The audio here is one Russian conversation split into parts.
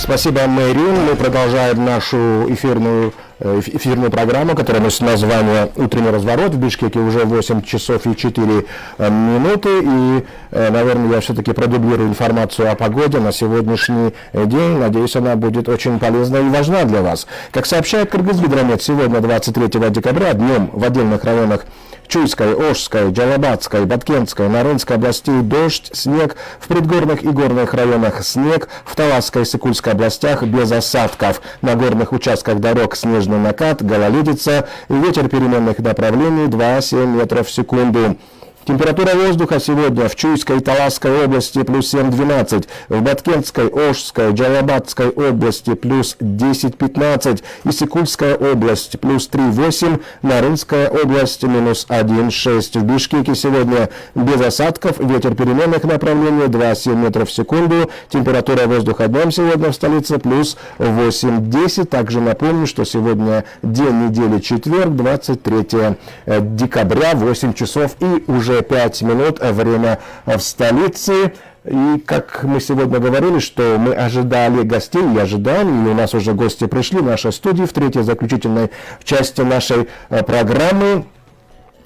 Спасибо, Мэрин. Мы продолжаем нашу эфирную программу, которая носит название «Утренний разворот». В Бишкеке уже 8 часов и 4 минуты. И, наверное, я все-таки продублирую информацию о погоде на сегодняшний день. Надеюсь, она будет очень полезна и важна для вас. Как сообщает Кыргызгидромет, сегодня, 23 декабря, днем в отдельных районах Чуйской, Ошской, Джалабадской, Баткентской, Нарынской областей дождь, снег, в предгорных и горных районах снег, в Таласской и Сыкульской областях без осадков, на горных участках дорог снежный накат, гололедица, ветер переменных направлений 2,7 метров в секунду. Температура воздуха сегодня в Чуйской и Таласской области плюс 7-12, в Баткентской, Ошской, Джалабадской области плюс 10-15, Исыкульская область плюс 3-8, Нарынская область минус 1-6. В Бишкеке сегодня без осадков, ветер переменных направлений 2,7 метров в секунду, температура воздуха днем сегодня в столице плюс 8-10. Также напомню, что сегодня день недели четверг, 23 декабря, 8 часов и уже 5 минут, время в столице. И как мы сегодня говорили, что мы ожидали гостей и ожидаем, и у нас уже гости пришли в нашей студии в третьей заключительной части нашей программы.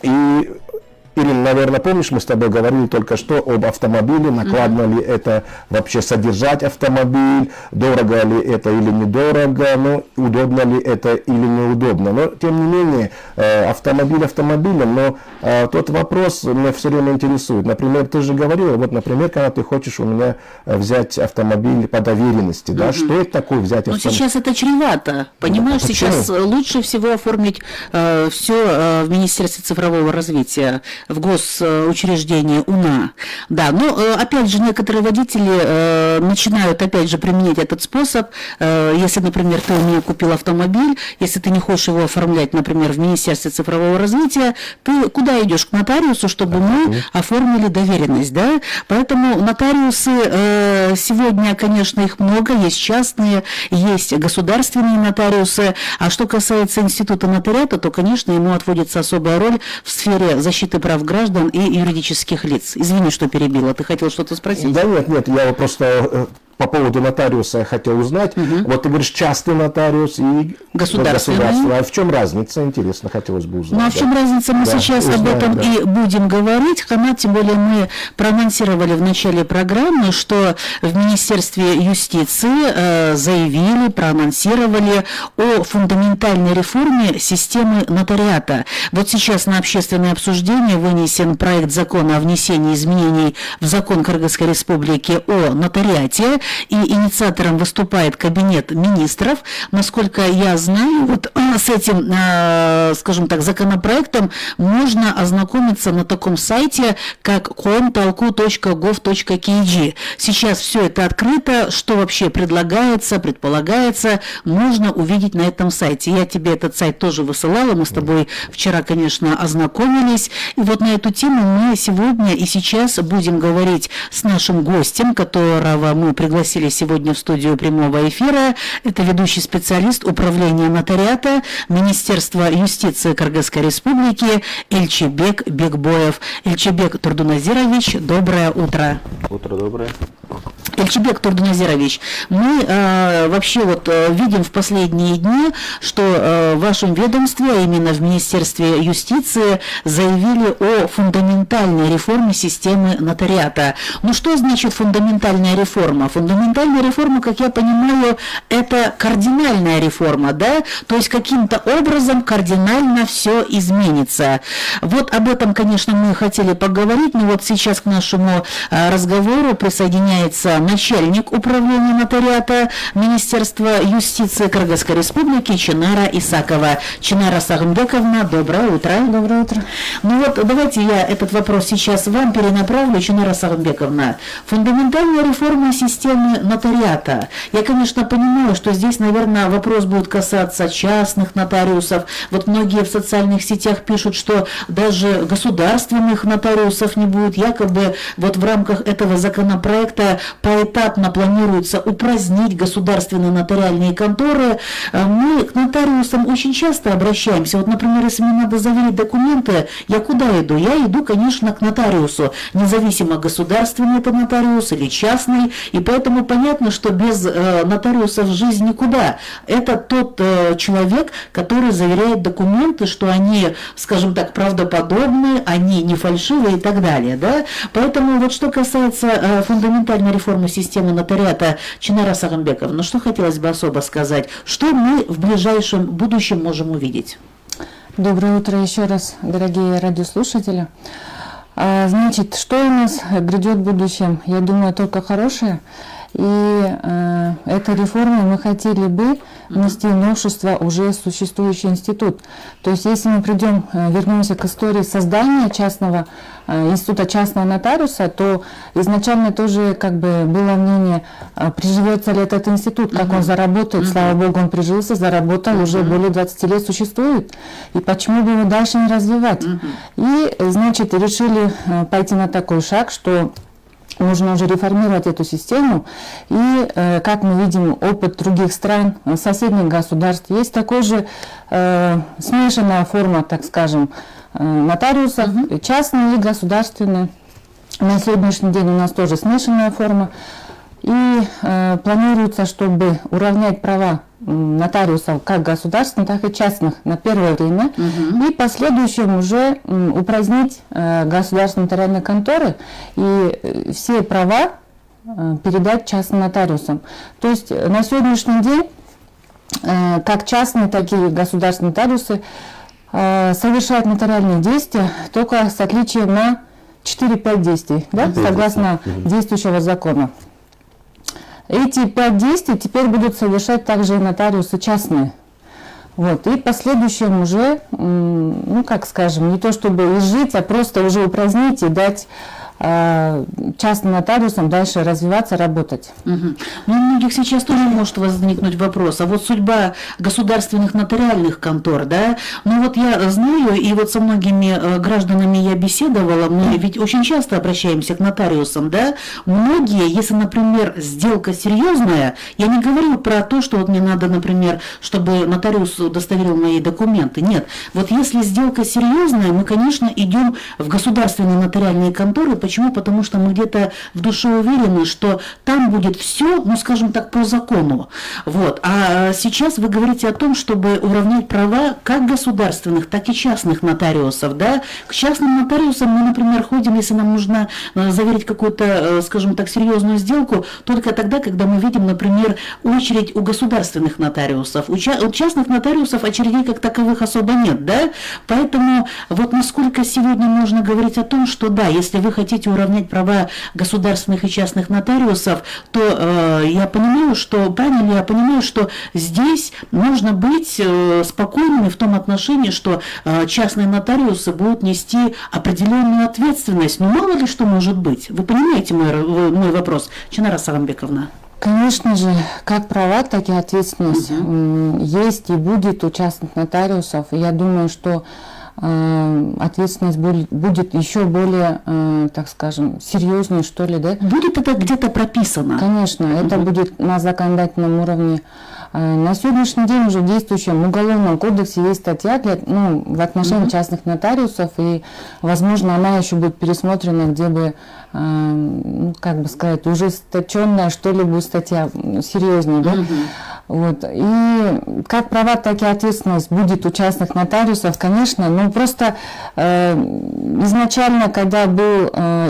И, Ирина, наверное, помнишь, мы с тобой говорили только что об автомобиле, накладно ли это вообще содержать автомобиль, дорого ли это или недорого, ну, удобно ли это или неудобно. Но, тем не менее, автомобиль автомобилем, но тот вопрос меня все время интересует. Например, ты же говорила, вот, например, когда ты хочешь у меня взять автомобиль по доверенности, да, что это такое взять автомобиль? Но сейчас это чревато, понимаешь, сейчас лучше всего оформить все в Министерстве цифрового развития, в госучреждении УНА. Да, но опять же некоторые водители начинают опять же применять этот способ. Если, например, ты у меня купил автомобиль, если ты не хочешь его оформлять, например, в Министерстве цифрового развития, ты куда идешь? К нотариусу, чтобы мы оформили доверенность, да? Поэтому нотариусы сегодня, конечно, их много, есть частные, есть государственные нотариусы. А что касается института нотариата, то, конечно, ему отводится особая роль в сфере защиты прав граждан и юридических лиц. Извини, что перебила. Ты хотел что-то спросить? Да нет, я просто по поводу нотариуса хотел узнать. Вот ты говоришь, частный нотариус и государственный. А в чем разница? Интересно, хотелось бы узнать. Ну а в чем разница? Мы сейчас об этом и будем говорить. Тем более мы проанонсировали в начале программы, что в Министерстве юстиции заявили, проанонсировали о фундаментальной реформе системы нотариата. Вот сейчас на общественное обсуждение вынесен проект закона о внесении изменений в закон Кыргызской Республики о нотариате, и инициатором выступает Кабинет министров. Насколько я знаю, вот с этим, скажем так, законопроектом можно ознакомиться на таком сайте, как kom.talku.gov.kg. Сейчас все это открыто, что вообще предлагается, предполагается, можно увидеть на этом сайте. Я тебе этот сайт тоже высылала, мы с тобой вчера, конечно, ознакомились. И вот на эту тему мы сегодня и сейчас будем говорить с нашим гостем, которого мы пригласили сегодня в студию прямого эфира. Это ведущий специалист управления нотариата Министерства юстиции Кыргызской Республики Элчибек Бекбоев. Элчибек Турдуназирович, доброе утро. Утро доброе. Элчибек Турдуназирович, мы вообще вот видим в последние дни, что в вашем ведомстве, а именно в Министерстве юстиции, заявили о фундаментальной реформе системы нотариата. Ну что значит фундаментальная реформа? Фундаментальная реформа, как я понимаю, это кардинальная реформа, да? То есть каким-то образом кардинально все изменится. Вот об этом, конечно, мы хотели поговорить, но вот сейчас к нашему разговору присоединяется начальник управления нотариата Министерства юстиции Кыргызской Республики Чинара Исакова. Чинара Сагымбековна, доброе утро. Доброе утро. Ну вот давайте я этот вопрос сейчас вам перенаправлю, Чинара Сагымбековна. Фундаментальная реформа системы нотариата. Я, конечно, понимаю, что здесь, наверное, вопрос будет касаться частных нотариусов. Вот многие в социальных сетях пишут, что даже государственных нотариусов не будет. Якобы вот в рамках этого законопроекта поэтапно планируется упразднить государственные нотариальные конторы. Мы к нотариусам очень часто обращаемся. Вот, например, если мне надо заверить документы, я куда иду? Я иду, конечно, к нотариусу. Независимо, государственный это нотариус или частный. И поэтому понятно, что без нотариуса в жизнь никуда. Это тот человек, который заверяет документы, что они, скажем так, правдоподобны, они не фальшивые и так далее. Да? Поэтому вот что касается фундаментальной реформы системы нотариата, Чинара Сагамбековна, что хотелось бы особо сказать, что мы в ближайшем будущем можем увидеть? Доброе утро еще раз, дорогие радиослушатели. Значит, что у нас грядет в будущем? Я думаю, только хорошее. И этой реформой мы хотели бы внести новшество уже в существующий институт. То есть, если мы вернемся к истории создания института частного нотариуса, то изначально тоже было мнение, приживется ли этот институт, как он заработает. Слава Богу, он прижился, заработал, уже более 20 лет существует. И почему бы его дальше не развивать? И, значит, решили пойти на такой шаг, что нужно уже реформировать эту систему. И, как мы видим, опыт других стран, соседних государств, есть такой же смешанная форма, так скажем, нотариусов, частные и государственные. На сегодняшний день у нас тоже смешанная форма. И планируется, чтобы уравнять права нотариусов как государственных, так и частных на первое время, и в последующем уже упразднить государственные нотариальные конторы и все права передать частным нотариусам. То есть на сегодняшний день как частные, так и государственные нотариусы совершают нотариальные действия только с отличием на 4-5 действий, да, согласно действующего закона. Эти 5 действий теперь будут совершать также и нотариусы частные. Вот. И в последующем уже, как скажем, не то чтобы изжить, а просто уже упразднить и дать частным нотариусам дальше развиваться, работать. Ну, у многих сейчас тоже может возникнуть вопрос, а вот судьба государственных нотариальных контор, да, ну вот я знаю, и вот со многими гражданами я беседовала, мы ведь очень часто обращаемся к нотариусам, да, многие, если, например, сделка серьезная, я не говорю про то, что вот мне надо, например, чтобы нотариус удостоверил мои документы, нет, вот если сделка серьезная, мы, конечно, идем в государственные нотариальные конторы. Почему? Потому что мы где-то в душе уверены, что там будет все, ну, скажем так, по закону. Вот. А сейчас вы говорите о том, чтобы уравнять права как государственных, так и частных нотариусов. Да? К частным нотариусам мы, например, ходим, если нам нужно заверить какую-то, скажем так, серьезную сделку, только тогда, когда мы видим, например, очередь у государственных нотариусов. У частных нотариусов очередей как таковых особо нет. Да? Поэтому вот насколько сегодня можно говорить о том, что да, если вы хотите уравнять права государственных и частных нотариусов, то я понимаю, что правильно я понимаю, что здесь нужно быть спокойными в том отношении, что частные нотариусы будут нести определенную ответственность. Но мало ли что может быть. Вы понимаете мой вопрос, Чинара Сагамбековна? Конечно же, как права, так и ответственность есть и будет у частных нотариусов. И я думаю, что ответственность будет еще более, так скажем, серьезнее, что ли, да? Будет это где-то прописано? Конечно, это будет на законодательном уровне. На сегодняшний день уже в действующем Уголовном кодексе есть статья в отношении частных нотариусов, и, возможно, она еще будет пересмотрена, где бы, как бы сказать, ужесточенная, что ли, будет статья серьезнее, да? Вот. И как права, так и ответственность будет у частных нотариусов, конечно, но просто изначально, когда был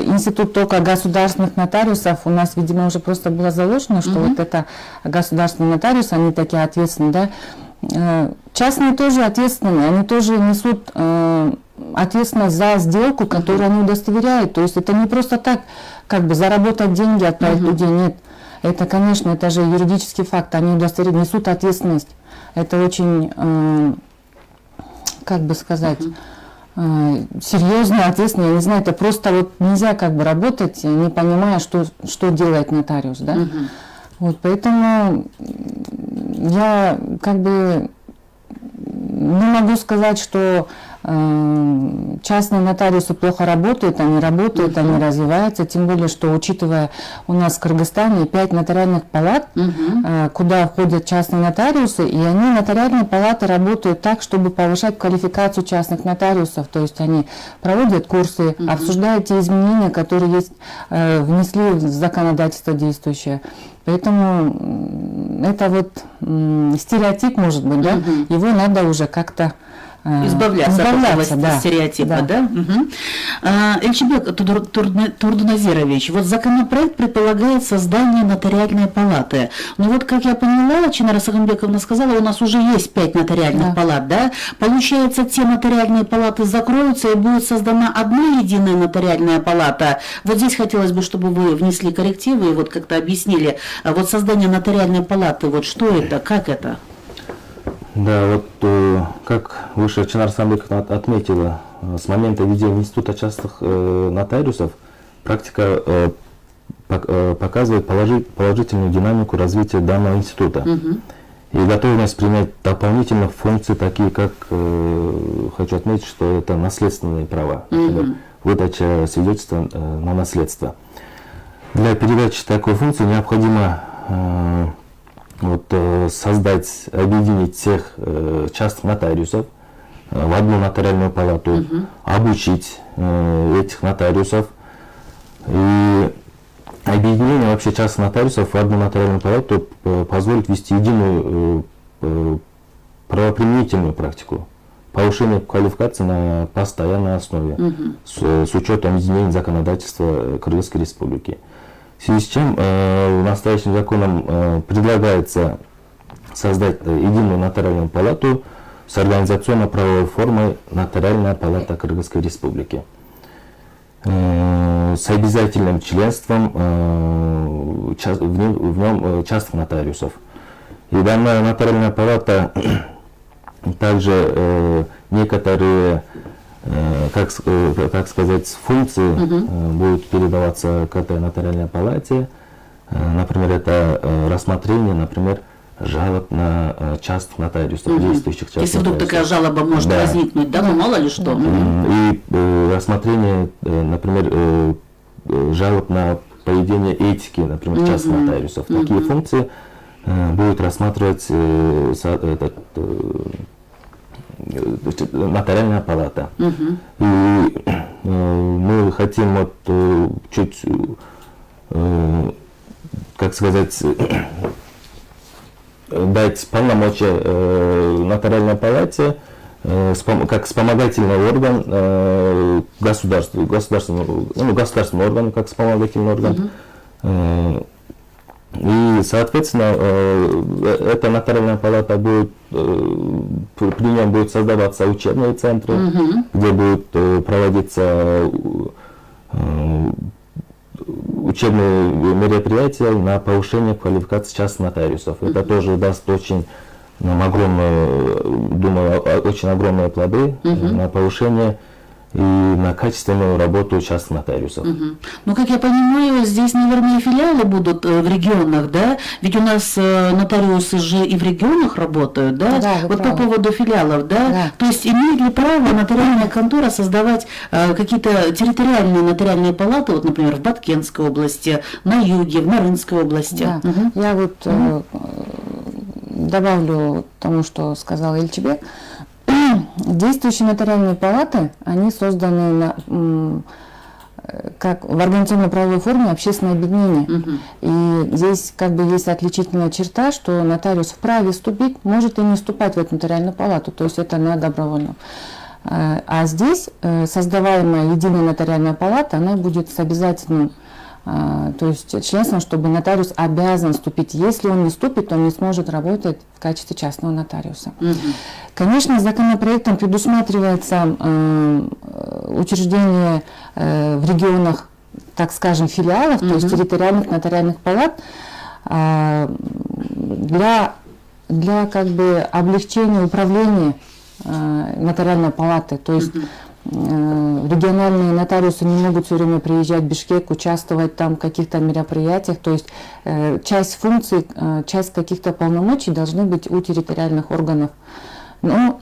институт только государственных нотариусов, у нас, видимо, уже просто было заложено, что вот это государственные нотариусы, они такие ответственные, да. Частные тоже ответственные, они тоже несут ответственность за сделку, которую они удостоверяют. То есть это не просто так, как бы заработать деньги, отправить людей, нет. Это, конечно, это же юридический факт, они удостоверяют, несут ответственность. Это очень, как бы сказать, серьезно, ответственно. Я не знаю, это просто вот нельзя как бы работать, не понимая, что делает нотариус, да. Вот, поэтому я как бы не могу сказать, что частные нотариусы плохо работают, они работают, они развиваются, тем более, что учитывая у нас в Кыргызстане 5 нотариальных палат, куда входят частные нотариусы, и они, нотариальные палаты, работают так, чтобы повышать квалификацию частных нотариусов, то есть они проводят курсы, обсуждают те изменения, которые есть, внесли в законодательство действующее. Поэтому это вот стереотип, может быть, да, его надо уже как-то избавляться от этого да, стереотипа, да? Эльчебек Турдуназирович, вот законопроект предполагает создание нотариальной палаты. Но вот, как я поняла, Чинара Сагамбековна сказала, у нас уже есть 5 нотариальных палат, да? Получается, те нотариальные палаты закроются и будет создана одна единая нотариальная палата. Вот здесь хотелось бы, чтобы вы внесли коррективы и вот как-то объяснили, вот создание нотариальной палаты, вот что это, как это? Да, вот как выше Чинар Сагамбековна отметила, с момента введения института частных нотариусов практика показывает положительную динамику развития данного института и готовность принять дополнительных функций, такие как, хочу отметить, что это наследственные права, например, выдача свидетельства на наследство. Для передачи такой функции необходимо создать, объединить всех частных нотариусов в одну нотариальную палату, обучить этих нотариусов. И объединение вообще частных нотариусов в одну нотариальную палату позволит ввести единую правоприменительную практику, повышение квалификации на постоянной основе с учетом изменений законодательства Кыргызской Республики. В связи с чем настоящим законом предлагается создать единую нотариальную палату с организационно-правовой формой Нотариальная палата Кыргызской Республики с обязательным членством в нем частных нотариусов. И данная нотариальная палата также некоторые, как сказать, функции будут передаваться к этой нотариальной палате. Например, это рассмотрение, например, жалоб на частных нотариусов, действующих частных Если вдруг нотариусов. такая жалоба может возникнуть, да, ну мало ли что. И рассмотрение, например, жалоб на поведение этики, например, частных нотариусов. Такие функции будет рассматривать нотариальная палата. И мы хотим чуть, как сказать, дать полномочия нотариальной палате как вспомогательный орган государственный орган, как вспомогательный орган. И, соответственно, эта нотариальная палата будет, при нем будут создаваться учебные центры, где будут проводиться учебные мероприятия на повышение квалификации частных нотариусов. Это тоже даст очень очень огромные плоды на повышение и на качественную работу частных нотариусов. Ну, как я понимаю, здесь, наверное, филиалы будут в регионах, да? Ведь у нас нотариусы же и в регионах работают, да? Да, вот правы. по поводу филиалов, да? Да. То есть имеет ли право нотариальная контора создавать какие-то территориальные нотариальные палаты, вот, например, в Баткенской области, на юге, в Нарынской области? Да. Я вот добавлю тому, что сказал Эльчебек. Действующие нотариальные палаты, они созданы как в организационно-правовой форме общественное объединение. И здесь как бы есть отличительная черта, что нотариус вправе вступить, может и не вступать в эту нотариальную палату, то есть это на добровольном. А здесь создаваемая единая нотариальная палата, она будет с обязательным, то есть членством, чтобы нотариус обязан вступить. Если он не вступит, то он не сможет работать в качестве частного нотариуса. Конечно, законопроектом предусматривается учреждение в регионах, так скажем, филиалов, то есть территориальных нотариальных палат, для как бы облегчения управления нотариальной палаты. То есть региональные нотариусы не могут все время приезжать в Бишкек, участвовать там в каких-то мероприятиях. То есть часть функций, часть каких-то полномочий должны быть у территориальных органов. Но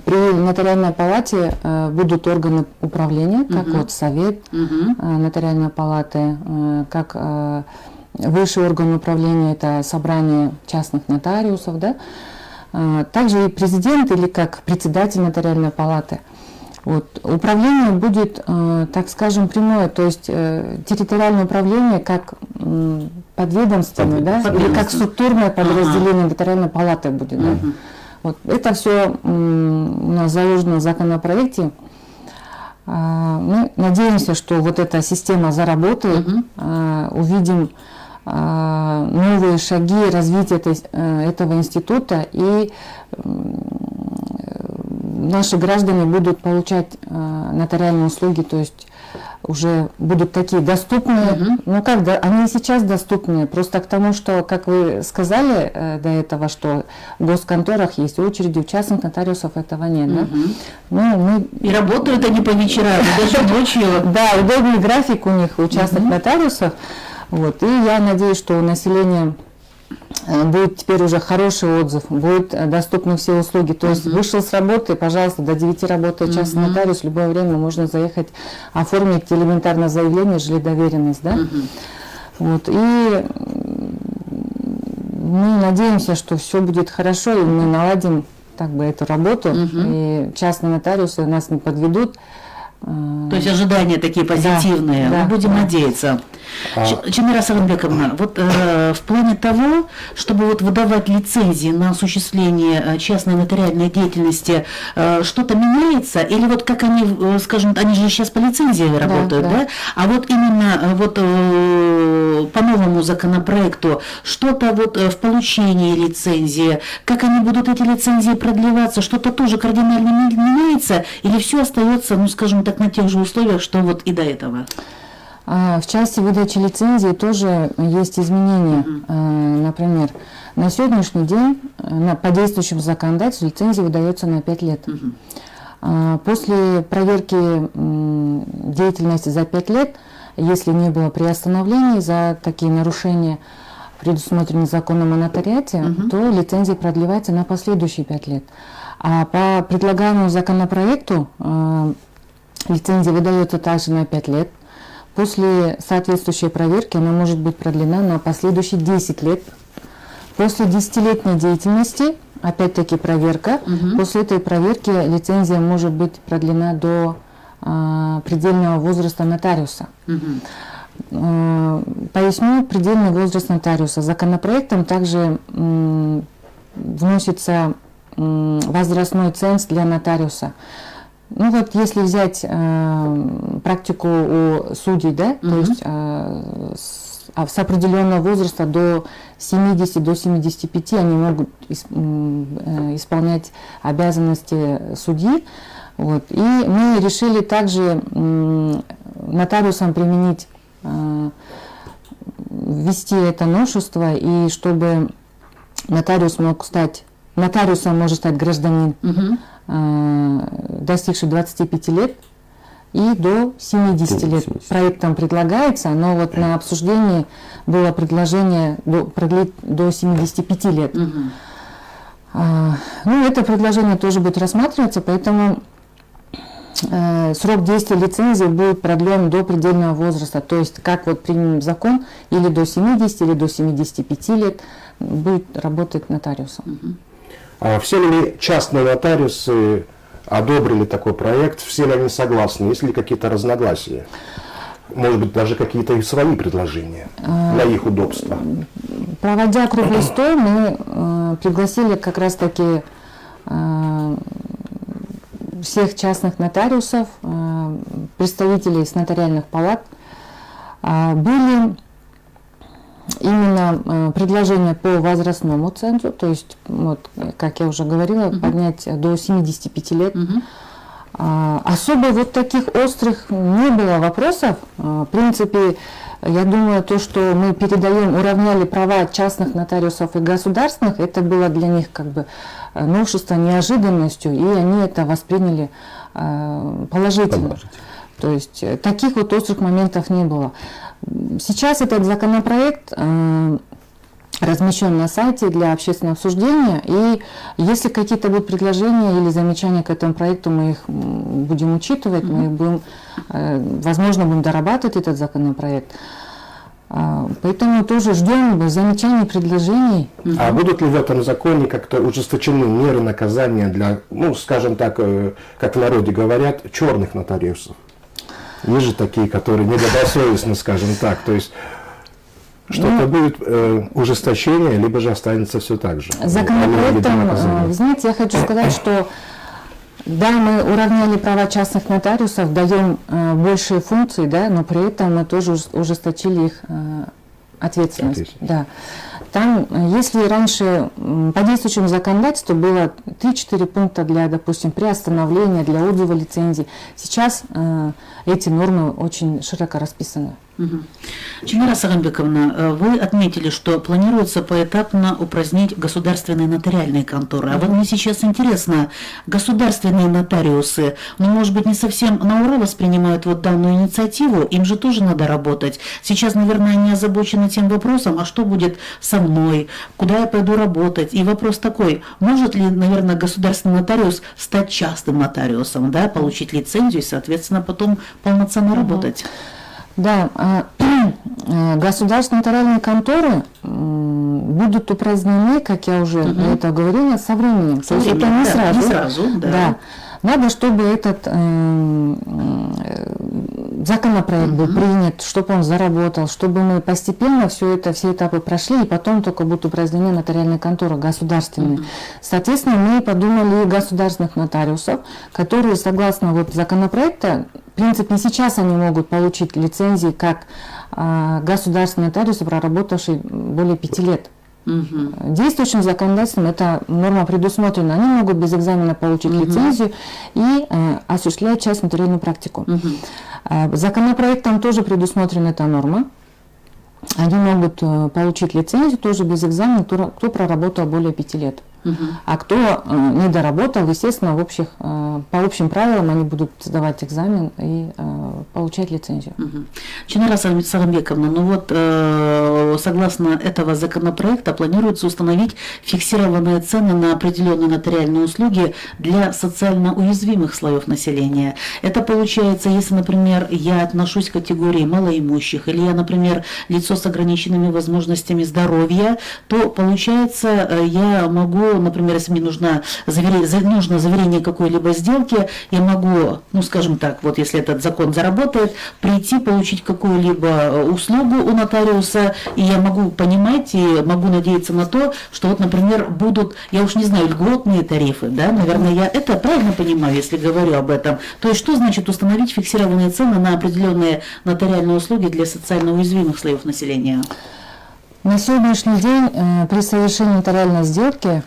При нотариальной палате будут органы управления, как вот совет нотариальной палаты, как высший орган управления, это собрание частных нотариусов, да? Также и президент или как председатель нотариальной палаты. Вот. Управление будет, так скажем, прямое, то есть территориальное управление как подведомственное, да? Или как структурное подразделение нотариальной палаты будет. Да? Вот. Это все у нас заложено в законопроекте. Мы надеемся, что вот эта система заработает, увидим новые шаги развития этого института, и наши граждане будут получать нотариальные услуги, то есть уже будут такие доступные. Ну как, да, они и сейчас доступны, просто к тому, что, как вы сказали до этого, что в госконторах есть очереди, у частных нотариусов этого нет. Да? Ну, И работают они по вечерам, даже ночью. Да, удобный график у них, у частных нотариусов. Вот. И я надеюсь, что у населения будет теперь уже хороший отзыв, будут доступны все услуги. То есть вышел с работы, пожалуйста, до 9 работает частный нотариус, в любое время можно заехать, оформить элементарное заявление, жилидоверенность. Да? Вот. И мы надеемся, что все будет хорошо, и мы наладим так бы эту работу, и частные нотариусы нас не подведут. То есть ожидания такие позитивные, да, мы будем надеяться. Чемира Саганбековна, вот в плане того, чтобы вот выдавать лицензии на осуществление частной нотариальной деятельности, что-то меняется? Или вот как они, скажем, они же сейчас по лицензии работают, да? А вот именно вот по новому законопроекту что-то вот в получении лицензии, как они будут эти лицензии продлеваться, что-то тоже кардинально меняется? Или все остается, ну скажем так, на тех же условиях, что вот и до этого? В части выдачи лицензии тоже есть изменения. Например, на сегодняшний день по действующему законодательству лицензия выдается на 5 лет. После проверки деятельности за 5 лет, если не было приостановлений за такие нарушения, предусмотренные законом о нотариате, то лицензия продлевается на последующие 5 лет. А по предлагаемому законопроекту лицензия выдается также на 5 лет. После соответствующей проверки она может быть продлена на последующие 10 лет. После 10-летней деятельности, опять-таки проверка, после этой проверки лицензия может быть продлена до предельного возраста нотариуса. Поясню предельный возраст нотариуса. Законопроектом также вносится возрастной ценз для нотариуса. Ну вот если взять практику у судей, да, то есть с определенного возраста до 70, до 75 они могут исполнять обязанности судьи. Вот. И мы решили также нотариусам применить, ввести это новшество, и чтобы нотариусом может стать гражданин, достигший 25 лет и до 70 лет. Проектом предлагается, но вот на обсуждении было предложение продлить до 75 лет. Ну, это предложение тоже будет рассматриваться, поэтому срок действия лицензии будет продлен до предельного возраста, то есть как вот примем закон, или до 70, или до 75 лет будет работать нотариусом. А все ли частные нотариусы одобрили такой проект, все ли они согласны, есть ли какие-то разногласия? Может быть, даже какие-то свои предложения для их удобства? Проводя круглый стол, мы пригласили как раз-таки всех частных нотариусов, представителей с нотариальных палат. Были именно предложения по возрастному цензу, то есть, вот, как я уже говорила, поднять до 75 лет. Особо вот таких острых не было вопросов. В принципе, я думаю, то, что мы уравняли права частных нотариусов и государственных, это было для них как бы новшество, неожиданностью, и они это восприняли положительно. То есть таких вот острых моментов не было. Сейчас этот законопроект размещен на сайте для общественного обсуждения. И если какие-то будут предложения или замечания к этому проекту, мы их будем учитывать, мы их будем, возможно, будем дорабатывать этот законопроект. Поэтому тоже ждем замечаний, предложений. А будут ли в этом законе как-то ужесточены меры наказания для, ну, скажем так, как в народе говорят, черных нотариусов? Есть же такие, которые недобросовестны, скажем так. То есть что-то будет ужесточение, либо же останется все так же. Законопроектом, вы знаете, я хочу сказать, что да, мы уравняли права частных нотариусов, даем большие функции, да, но при этом мы тоже ужесточили их ответственность. Да. Там, если раньше по действующему законодательству было 3-4 пункта для, допустим, приостановления, для отзыва лицензии, сейчас эти нормы очень широко расписаны. Чемира Саганбековна, вы отметили, что планируется поэтапно упразднить государственные нотариальные конторы. А вот мне сейчас интересно, государственные нотариусы, ну, может быть, не совсем на ура воспринимают вот данную инициативу, им же тоже надо работать. Сейчас, наверное, они озабочены тем вопросом, а что будет со мной, куда я пойду работать. И вопрос такой, может ли, наверное, государственный нотариус стать частным нотариусом, да, получить лицензию и, соответственно, потом полноценно работать? Да, государственные нотариальные конторы будут упразднены, как я уже до этого говорила, со временем. То есть это не сразу. Не сразу, да. Да. Надо, чтобы этот законопроект был принят, чтобы он заработал, чтобы мы постепенно все этапы прошли, и потом только будут упразднены нотариальные конторы государственные. Соответственно, мы подумали о государственных нотариусов, которые, согласно вот законопроекта, в принципе, сейчас они могут получить лицензии как государственные нотариусы, проработавшие более 5 лет. Действующим законодательством эта норма предусмотрена. Они могут без экзамена получить лицензию и осуществлять часть нотариальную практику. Законопроектом тоже предусмотрена эта норма. Они могут получить лицензию тоже без экзамена, кто проработал более 5 лет. А кто не доработал, естественно, по общим правилам они будут сдавать экзамен и получать лицензию. Чемира Саганбековна, ну вот согласно этого законопроекта планируется установить фиксированные цены на определенные нотариальные услуги для социально уязвимых слоев населения. Это получается, если, например, я отношусь к категории малоимущих, или я, например, лицо с ограниченными возможностями здоровья, то получается, я могу, например, если мне нужно заверение какой-либо сделки, я могу, ну, скажем так, вот если этот закон заработает, прийти, получить какую-либо услугу у нотариуса, и я могу понимать и могу надеяться на то, что вот, например, будут, я уж не знаю, льготные тарифы, да, наверное, я это правильно понимаю, если говорю об этом. То есть что значит установить фиксированные цены на определенные нотариальные услуги для социально уязвимых слоев населения? На сегодняшний день при совершении нотариальной сделки,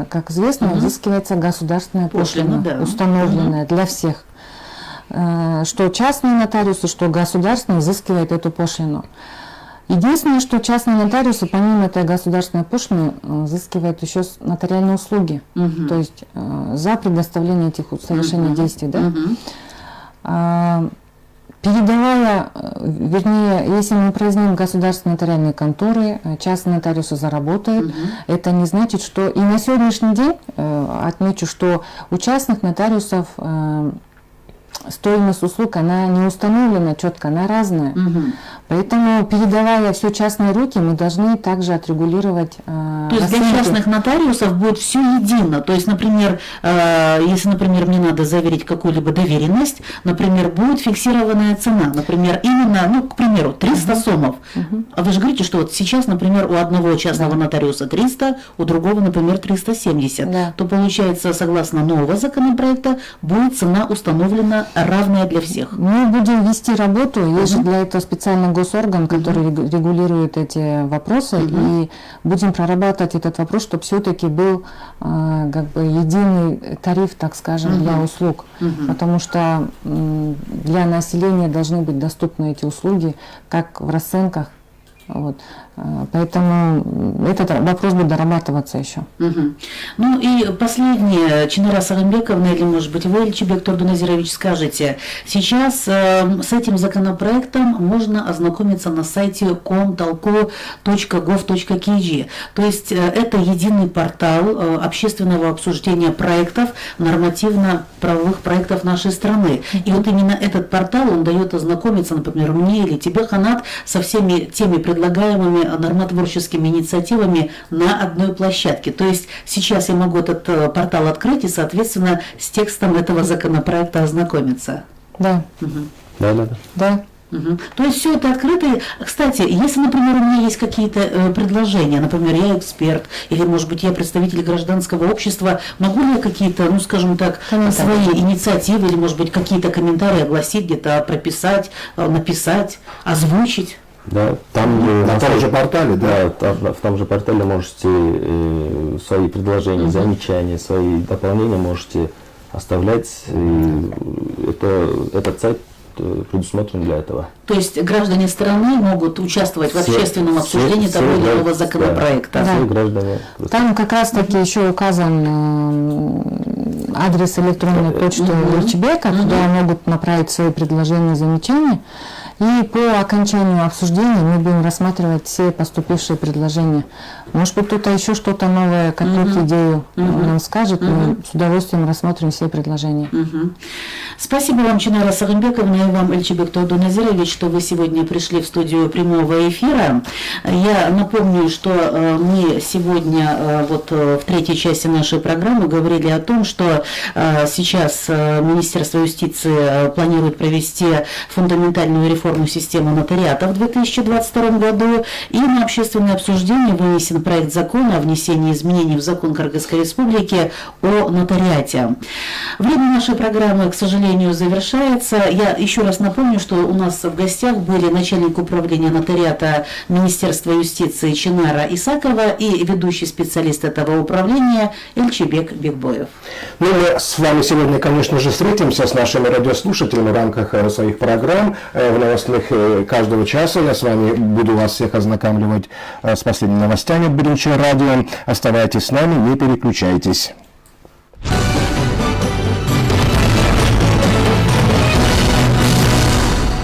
как известно, взыскивается государственная пошлина, да, установленная для всех. Что частные нотариусы, что государственные взыскивают эту пошлину. Единственное, что частные нотариусы, помимо этой государственной пошлины, взыскивают еще нотариальные услуги, то есть за предоставление этих совершения действий. Да? Передавая, вернее, если мы упраздним государственные нотариальные конторы, частные нотариусы заработают, это не значит, что... И на сегодняшний день отмечу, что у частных нотариусов стоимость услуг, она не установлена четко, она разная. Поэтому, передавая все частные руки, мы должны также отрегулировать То есть для частных нотариусов будет все едино. То есть, например, если, например, мне надо заверить какую-либо доверенность, например, будет фиксированная цена, например, именно, ну, к примеру, 300 сомов. А вы же говорите, что вот сейчас, например, у одного частного нотариуса 300, у другого, например, 370. То получается, согласно нового законопроекта, будет цена установлена равная для всех. Мы будем вести работу, есть же для этого специальный госорган, который регулирует эти вопросы, и будем прорабатывать этот вопрос, чтобы все-таки был как бы единый тариф, так скажем, для услуг, потому что для населения должны быть доступны эти услуги как в расценках, Вот. Поэтому этот вопрос будет дорабатываться еще. Мгм. Ну и последнее, Чинара Сагынбековна, или, может быть, вы, Эльчебек Турдуназирович, скажете, сейчас с этим законопроектом можно ознакомиться на сайте com.talco.gov.kg. То есть это единый портал общественного обсуждения проектов, нормативно-правовых проектов нашей страны. И вот именно этот портал, он дает ознакомиться, например, мне или тебе, Ханат, со всеми теми предлагаемыми нормотворческими инициативами на одной площадке. То есть сейчас я могу этот портал открыть и, соответственно, с текстом этого законопроекта ознакомиться. Да. Мгм. Да, да, да. Да. Мгм. То есть все это открыто. Кстати, если, например, у меня есть какие-то предложения, например, я эксперт, или, может быть, я представитель гражданского общества, могу ли я какие-то, ну, скажем так, Комментарии. свои инициативы, или, может быть, какие-то комментарии огласить, где-то прописать, написать, озвучить? Да, там На том же портале, да? Да, в том же портале можете свои предложения, замечания, свои дополнения можете оставлять. И этот сайт предусмотрен для этого. То есть граждане страны могут участвовать в общественном обсуждении того или иного законопроекта. Все Да. граждане. Там как раз таки еще указан адрес электронной почты Эльчебека, куда могут направить свои предложения, замечания. И по окончанию обсуждения мы будем рассматривать все поступившие предложения. Может быть, кто-то еще что-то новое, какую-то идею нам скажет, мы с удовольствием рассмотрим все предложения. Мгм. Спасибо вам, Чинара Сагынбековна, и вам, Эльчебек Турдуназирович, что вы сегодня пришли в студию прямого эфира. Я напомню, что мы сегодня в третьей части нашей программы говорили о том, что сейчас Министерство юстиции планирует провести фундаментальную реформу системы нотариата в 2022 году, и на общественное обсуждение вынесен проект закона о внесении изменений в закон Кыргызской Республики о нотариате. Время нашей программы, к сожалению, завершается. Я еще раз напомню, что у нас в гостях были начальник управления нотариата Министерства юстиции Чинара Исакова и ведущий специалист этого управления Эльчебек Бекбоев. Ну, мы с вами сегодня, конечно же, встретимся с нашими радиослушателями в рамках своих программ в новостных каждого часа. Я с вами буду вас всех ознакомливать с последними новостями в Бринче радио. Оставайтесь с нами, не переключайтесь.